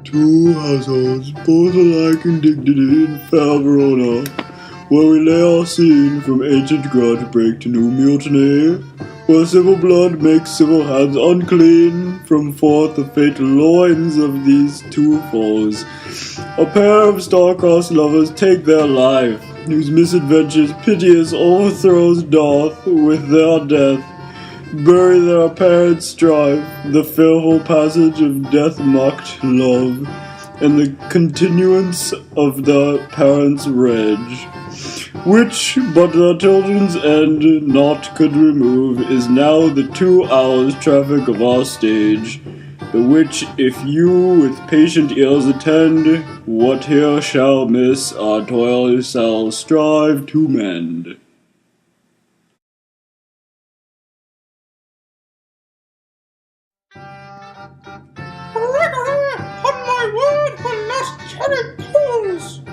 Two households, both alike in dignity in fair Verona, where we lay our scene from ancient grudge break to new mutiny, where civil blood makes civil hands unclean, from forth the fatal loins of these two foes. A pair of star-crossed lovers take their life, whose misadventures piteous overthrows doth with their death. Bury their apparent strife, the fearful passage of death-mocked love, and the continuance of their parents' rage, which but their children's end naught could remove, is now the 2 hours' traffic of our stage, the which if you with patient ears attend, what here shall miss our toil shall strive to mend.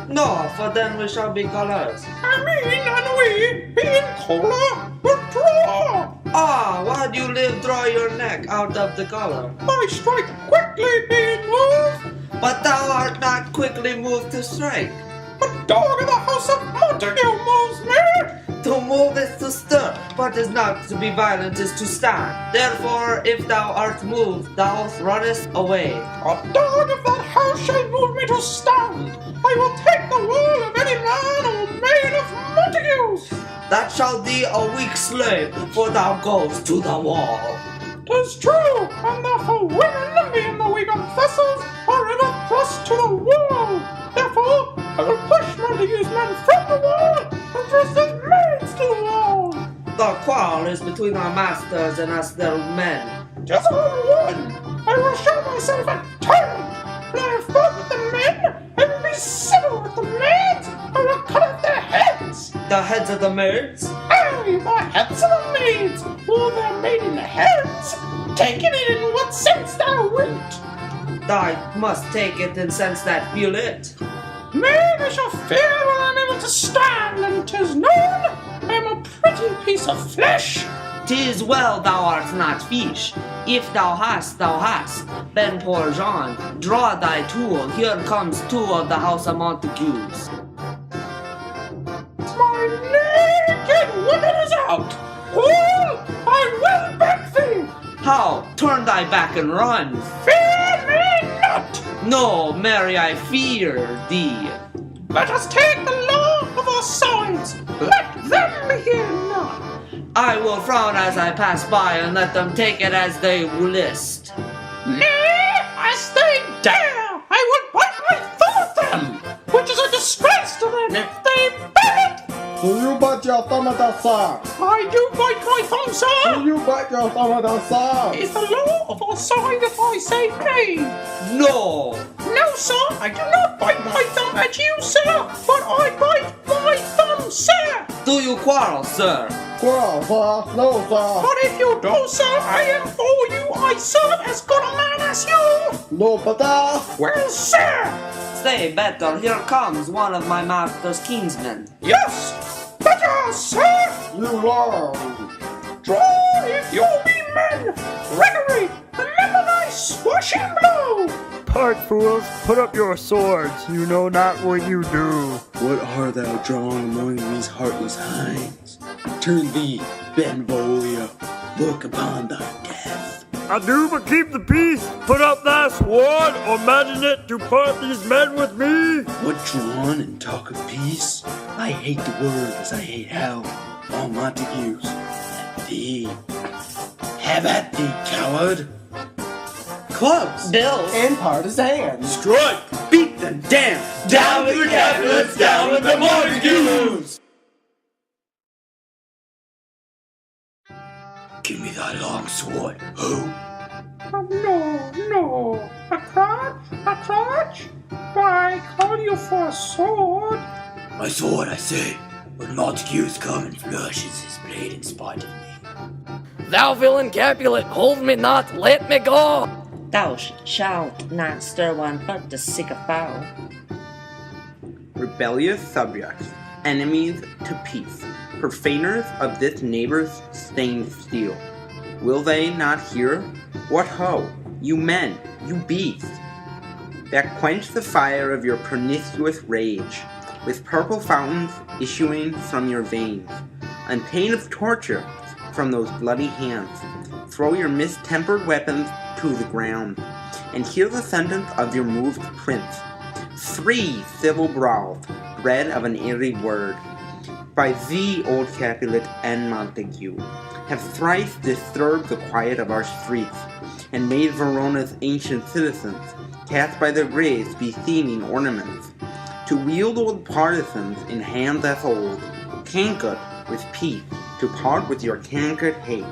No, for then we shall be colors. I mean, and we, being color, will draw. Ah, why do you live draw your neck out of the collar? I strike quickly, being moved. But thou art not quickly moved to strike. A dog of the house of Montague moves me. To move is to stir, but is not to be violent is to stand. Therefore, if thou art moved, thou runnest away. A dog of that house shall move me to stand. I will take the wall of any man or maid of Montague's. That shall be a weak slave, for thou goest to the wall. 'Tis true, and therefore women, being the weak vessels, are ever thrust to the wall. Therefore, I will push Montague's men from the wall, and thrust his maids to the wall. The quarrel is between our masters and us their men. 'Tis all one. I will show myself a tyrant. When I have fought with the men, I will be civil with the maids. I will cut off their heads. The heads of the maids? Aye, the heads of the maids, or their maiden heads. Taking it in what sense thou wilt. Thou must take it in sense that feel it. Nay, I shall feel when I'm able to stand, and 'tis known I am a pretty piece of flesh. 'Tis well thou art not fish. If thou hast, thou hast. Ben poor Jean, draw thy tool. Here comes 2 of the house of Montagues. My naked woman is out. Fool, I will back thee. How? Turn thy back and run. Fear me not. No, Mary, I fear thee. Let us take the law of our sides. Let them begin. I will frown as I pass by and let them take it as they list. Nay, as they dare, I will bite my thumb at them, which is a disgrace to them if they bear it. Do you bite your thumb at us, sir? I do bite my thumb, sir. Do you bite your thumb at us, sir? Is the law of our side if I say nay? No. No, sir, I do not bite my thumb at you, sir, but I bite my thumb, sir. Do you quarrel, sir? Quarrel, sir? No, sir. But if you do, sir, I am for you. I serve as good a man as you. No, but Well, sir. Say better, here comes one of my master's kinsmen. Yes, better, sir. you learn. Draw if you be men. Gregory, remember thy swashing blow. Part, fools, put up your swords. You know not what you do. What art thou drawing among these heartless hinds? Turn thee, Benvolio, look upon thy death. I do but keep the peace. Put up thy sword, or imagine it to part these men with me. What drawn and talk of peace? I hate the word as I hate hell. All Montagues, and thee. Have at thee, coward! Clubs! Bills. And partisans. Strike! Beat them down! Down with the Capulets! Down with the Montagues! Give me thy long sword, who? No. A crutch? Why, I call you for a sword. My sword, I say, when Montagues come and flourishes his blade in spite of me. Thou villain Capulet, hold me not, let me go! Thou shalt not stir one foot to seek a fowl. rebellious subjects, enemies to peace, profaners of this neighbor's stained steel. Will they not hear? What ho, you men, you beasts, that quench the fire of your pernicious rage, with purple fountains issuing from your veins, on pain of torture from those bloody hands. Throw your mistempered weapons to the ground, and hear the sentence of your moved prince. 3 civil brawls, bred of an airy word, by thee, old Capulet and Montague, have thrice disturbed the quiet of our streets, and made Verona's ancient citizens cast by their graves beseeming ornaments, to wield old partisans in hands as old, cankered with peace, to part with your cankered hate.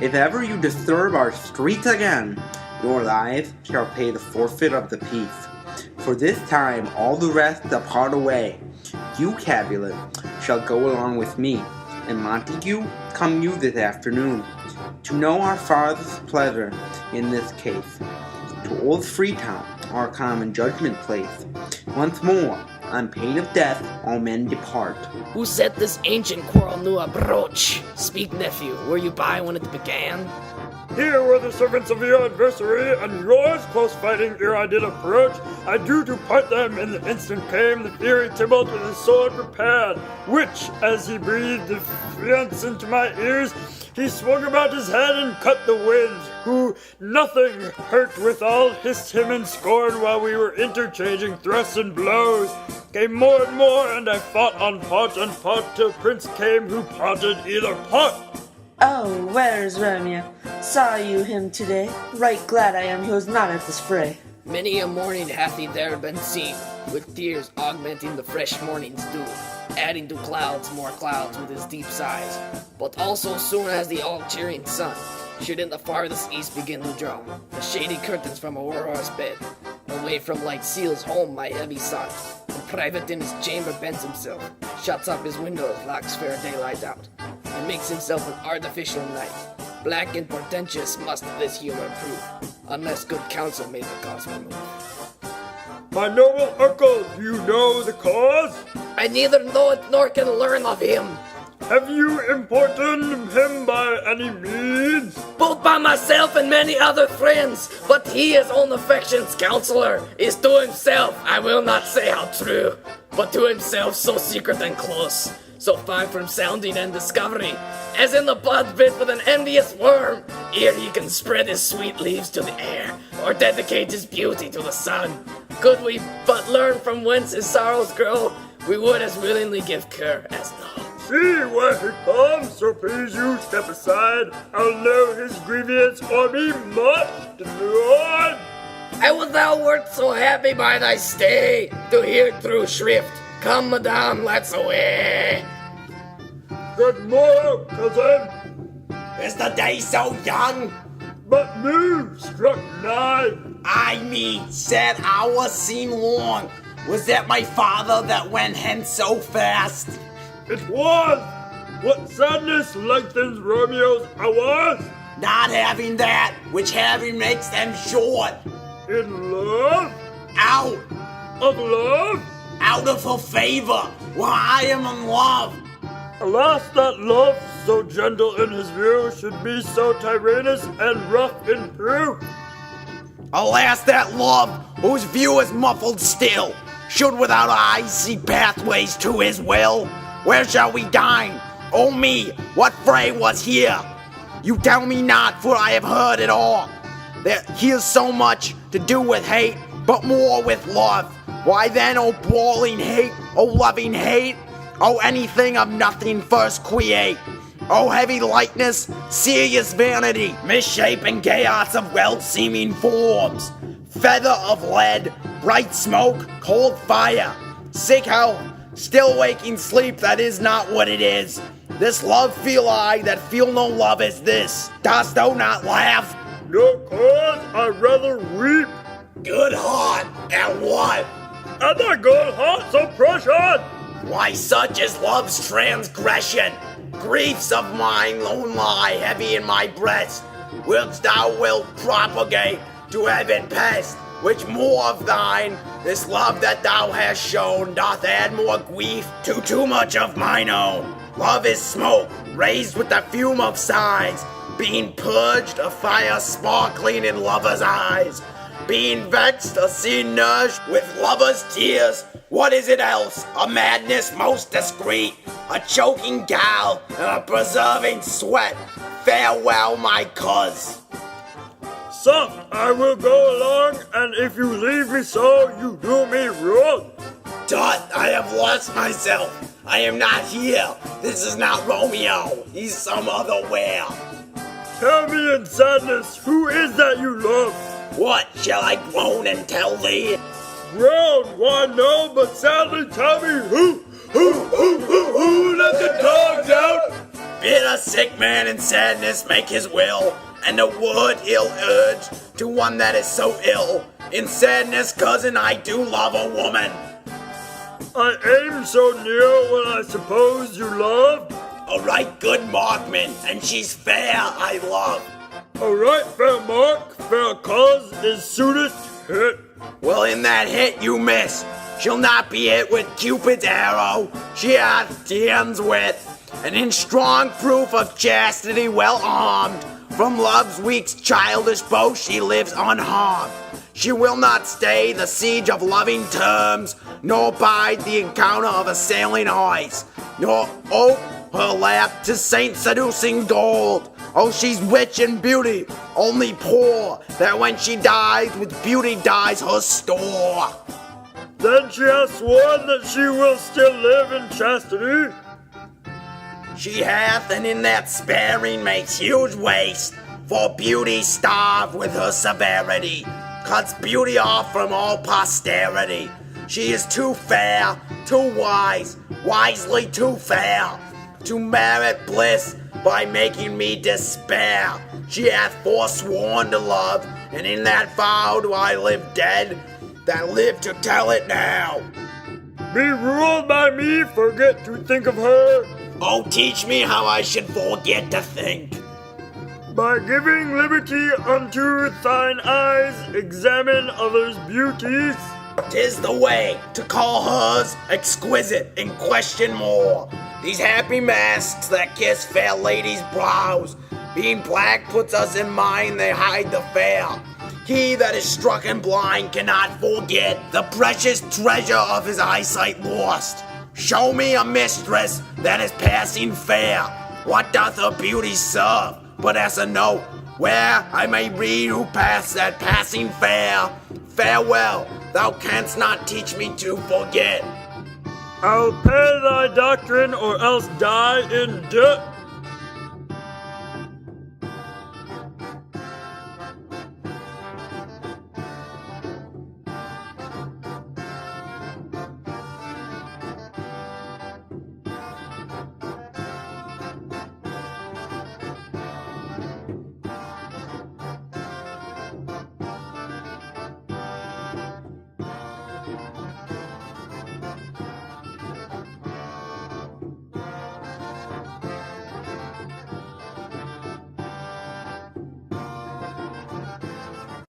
If ever you disturb our streets again, your lives shall pay the forfeit of the peace. For this time all the rest depart away. You, Capulet, shall go along with me, and Montague, come you this afternoon, to know our father's pleasure in this case. To old Freetown, our common judgment place. Once more, on pain of death, all men depart. Who said this ancient quarrel knew a broach? Speak, nephew, were you by when it began? Here were the servants of your adversary, and yours close fighting ere I did approach. I drew to part them, in the instant came the fiery Tybalt with his sword prepared, which, as he breathed defiance into my ears, he swung about his head and cut the winds, who, nothing hurt withal, hissed him in scorn while we were interchanging thrusts and blows. Came more and more, and I fought on part and part, till Prince came who parted either part. Oh, where's Romeo? Saw you him today? Right glad I am he was not at this fray. Many a morning hath he there been seen, with tears augmenting the fresh morning's dew, adding to clouds more clouds with his deep sighs. But also soon as the all-cheering sun should in the farthest east begin to draw the shady curtains from Aurora's bed, away from light seals home my heavy son, and private in his chamber bends himself, shuts up his windows, locks fair daylight out, and makes himself an artificial night. Black and portentous must this humor prove, unless good counsel may the cause remove. My noble uncle, do you know the cause? I neither know it nor can learn of him. Have you importuned him by any means? Both by myself and many other friends, but he, his own affection's counselor, is to himself, I will not say how true, but to himself so secret and close, so far from sounding and discovery, as in the bud bit with an envious worm, ere he can spread his sweet leaves to the air, or dedicate his beauty to the sun. Could we but learn from whence his sorrows grow, we would as willingly give cure as know. See where he comes, so please you step aside. I'll know his grievance or be much denied. I would thou wert so happy by thy stay, to hear through shrift. Come, madame, let's away. Good morrow, cousin. Is the day so young? But noon struck 9. I me said hour seem long. Was that my father that went hence so fast? It was. What sadness lengthens Romeo's hours? Not having that, which having makes them short. In love? Out. Of love? Out of her favor, while I am in love. Alas, that love, so gentle in his view, should be so tyrannous and rough in proof. Alas, that love, whose view is muffled still, should without eyes see pathways to his will. Where shall we dine? Oh me, what fray was here? You tell me not, for I have heard it all. Here's so much to do with hate, but more with love. Why then, oh brawling hate, oh loving hate, oh anything of nothing first create. Oh heavy lightness, serious vanity, misshapen chaos of well-seeming forms, feather of lead, bright smoke, cold fire, sick health, still waking sleep that is not what it is. This love feel I, that feel no love is this. Dost thou not laugh? No cause, I rather weep. Good heart, and what? And thy good heart suppression. Why such is love's transgression. Griefs of mine lone lie heavy in my breast, whilst thou wilt propagate to heaven pest. which more of thine, this love that thou hast shown, doth add more grief to too much of mine own. Love is smoke, raised with the fume of sighs, being purged, a fire sparkling in lovers' eyes, being vexed, a scene nourished with lovers' tears. What is it else? A madness most discreet, a choking gall, and a preserving sweat. Farewell, my cuz. Soft, I will go along, and if you leave me so, you do me wrong. Tut, I have lost myself. I am not here. This is not Romeo. He's some other where. Tell me in sadness, who is that you love? What, shall I groan and tell thee? Groan, why no, but sadly tell me who let the dogs out? Bid a sick man in sadness make his will, and a word he'll urge to one that is so ill. In sadness, cousin, I do love a woman. I aim so near when I suppose you love. A right good markman, and she's fair, I love. A right fair mark, fair cause is suited to hit. Well, in that hit you miss. She'll not be hit with Cupid's arrow. She hath Dian's wit, and in strong proof of chastity well armed, from love's weak childish bow she lives unharmed. She will not stay the siege of loving terms, nor bide the encounter of assailing eyes, nor ope her lap to saint-seducing gold. Oh, she's rich in beauty, only poor, that when she dies, with beauty dies her store. Then she has sworn that she will still live in chastity? She hath, and in that sparing makes huge waste, for beauty starved with her severity, cuts beauty off from all posterity. She is too fair, too wise, wisely too fair, to merit bliss by making me despair. She hath forsworn to love, and in that vow do I live dead, that live to tell it now. Be ruled by me, forget to think of her. Oh, teach me how I should forget to think. By giving liberty unto thine eyes, examine others' beauties. 'Tis the way to call hers exquisite and question more. These happy masks that kiss fair ladies' brows, being black puts us in mind they hide the fair. He that is struck and blind cannot forget the precious treasure of his eyesight lost. Show me a mistress that is passing fair. What doth her beauty serve but as a note, where I may read who passed that passing fair? Farewell, thou canst not teach me to forget. I'll pay thy doctrine or else die in debt.